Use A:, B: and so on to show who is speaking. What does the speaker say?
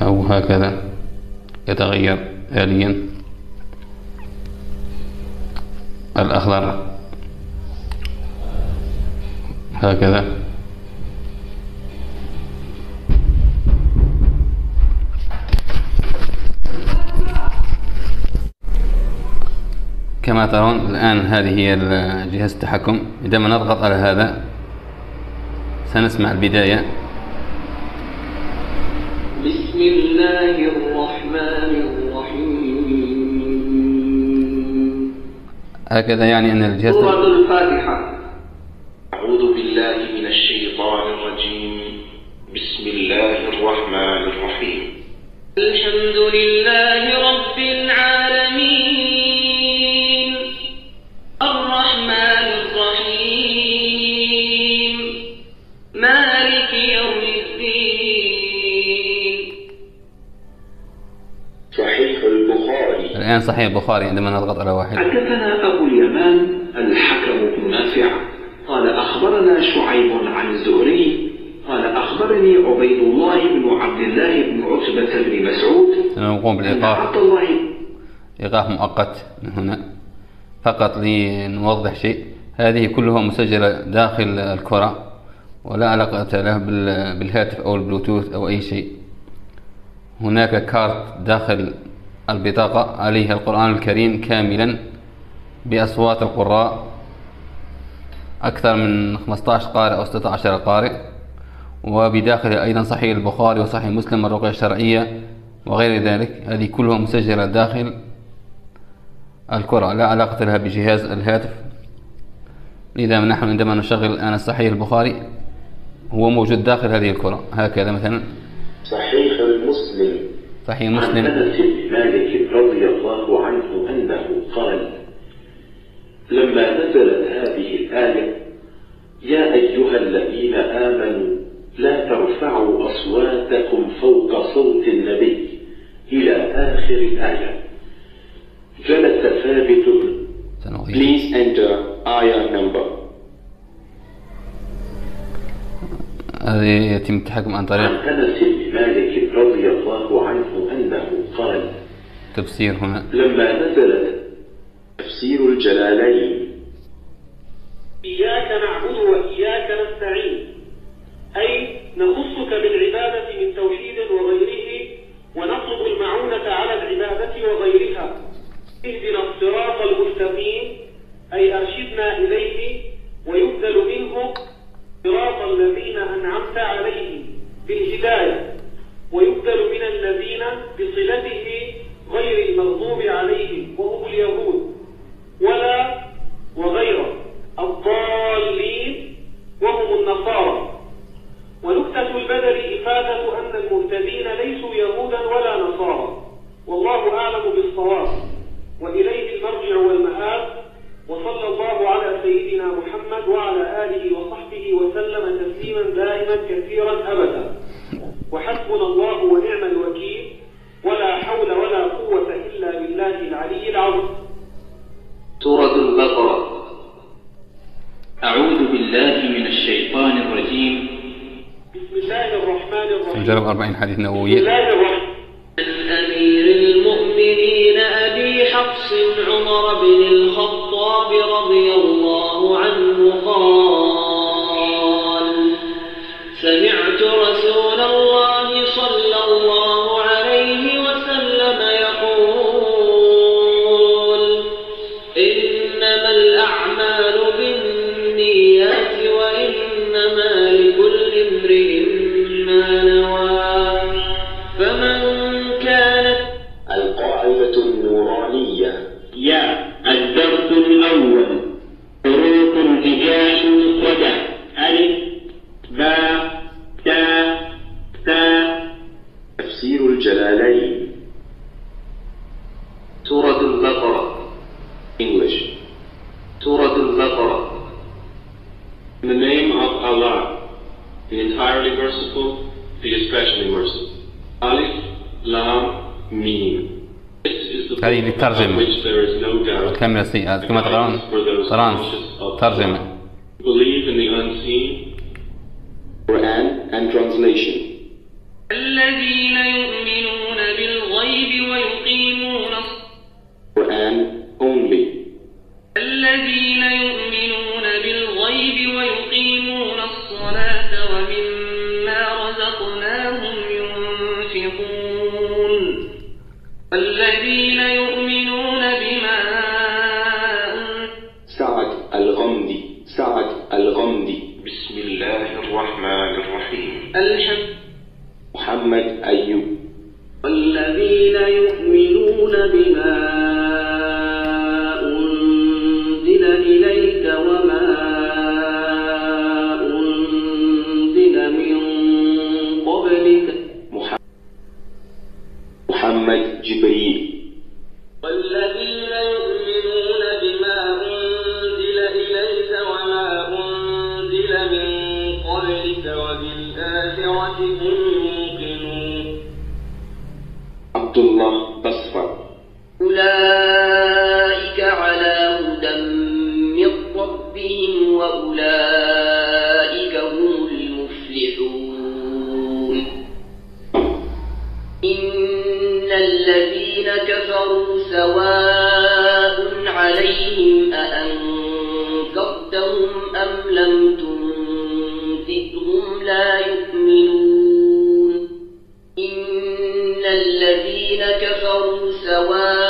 A: أو هكذا يتغير آليا. الأخضر هكذا. كما ترون الآن هذه هي جهاز التحكم. عندما نضغط على هذا سنسمع البداية.
B: بسم الله الرحمن الرحيم.
A: هكذا يعني أن الجهاز
B: سورة الفاتحة. أعوذ بالله من الشيطان الرجيم. بسم الله الرحمن الرحيم. الحمد لله رب العالمين الرحمن الرحيم مالك يوم الدين. صحيح البخاري.
A: الآن صحيح البخاري عندما نضغط على واحد.
B: حدثنا أبو اليمان الحكم بن نافع قال أخبرنا شعيب عن الزهري قال أخبرني عبيد الله بن عبد الله بن عتبة بن مسعود.
A: سنقوم بالإيقاف، إيقاف مؤقت من هنا فقط لنوضح شيء. هذه كلها مسجلة داخل الكرة ولا علاقة له بالهاتف أو البلوتوث أو أي شيء. هناك كارت داخل البطاقة عليها القرآن الكريم كاملا بأصوات القراء، أكثر من 15 قارئ أو 16 قارئ، وبداخله أيضا صحيح البخاري وصحيح مسلم والرقية الشرعية وغير ذلك. هذه كلها مسجلة داخل الكرة لا علاقة لها بجهاز الهاتف. لذا نحن عندما نشغل الآن الصحيح البخاري هو موجود داخل هذه الكرة. هكذا مثلا
B: صحيح المسلم.
A: صحيح مسلم.
B: عن أنس بن مالك رضي الله عنه أنه قال لما نزلت هذه الآية يا أيها الذين آمنوا لا ترفعوا أصواتكم فوق صوت النبي إلى آخر الآية جلس ثابت. Please enter ayah number.
A: هذه يتم التحكم عن طريق
B: عن أنس بن مالك رضي الله عنه أنه قال
A: تفسير. هنا
B: لما نزلت تفسير الجلالين إياك نعبد وإياك نستعين، أي نخصك بالعبادة من توحيد وغيره ونطلب المعونة على العبادة وغيرها. اهدنا الصراط المستقيم أي أرشدنا إليه ويبذل منه صراط الذين أنعمت عليهم بالهداية ويبذل من الذين بصلته غير المغضوب عليهم وهم اليهود ولا وغيره الضالين وهم النصارى. ونكتة البدل إفادة أن المهتدين ليسوا يهودا ولا نصارى والله أعلم بالصواب وإليه المرجع والمآب. وصلى الله على سيدنا محمد وعلى آله وصحبه وسلم تسليما دائما كثيرا أبدا. وحسبنا الله ونعم الوكيل ولا حول ولا قوة إلا بالله العلي العظيم. سورة البقرة. أعوذ بالله من الشيطان الرجيم. بسم الله الرحمن الرحيم.
A: نجرب 40 حديث نبوي.
B: الأمير المؤمنين أبي حفص عمر بن الخطاب رضي الله عنه قال سمعت رسول الله صلى الله عليه وسلم يقول إنما الأعمال بالنيات وإنما لكل امرئ ما نوى. فمن كانت القاعدة النورانية يا الدرس الأول حروف الهجاء المفردة ألف باء تاء ثاء. تفسير الجلالين. سورة البقرة English. سورة البقرة. In the name of Allah, the entirely merciful, the especially merciful. Alif Lam Mim.
A: هذه للترجمة. الكاميرا سيئة كما تقرأون. ترجمة.
B: Believe in the unseen. Quran and translation. الذين يؤمنون الذين يؤمنون بما
C: سعد الغمدي
D: بسم الله الرحمن الرحيم.
C: محمد أيوب.
B: والذين يؤمنون بما أنزل إليك وما أنزل من قبلك
C: محمد جبريل.
B: والذين يؤمنون بما أنزل إليك وما أنزل من قبلك وبالآخرة هم يوقنون.
C: عبد الله بصفر.
B: أولئك على هدى من ربهم وأولئك هم المفلحون. إن الذين كفروا سواء عليهم أأنذرتهم أم لم تنذرهم لا يؤمنون. إن الذين كفروا سواء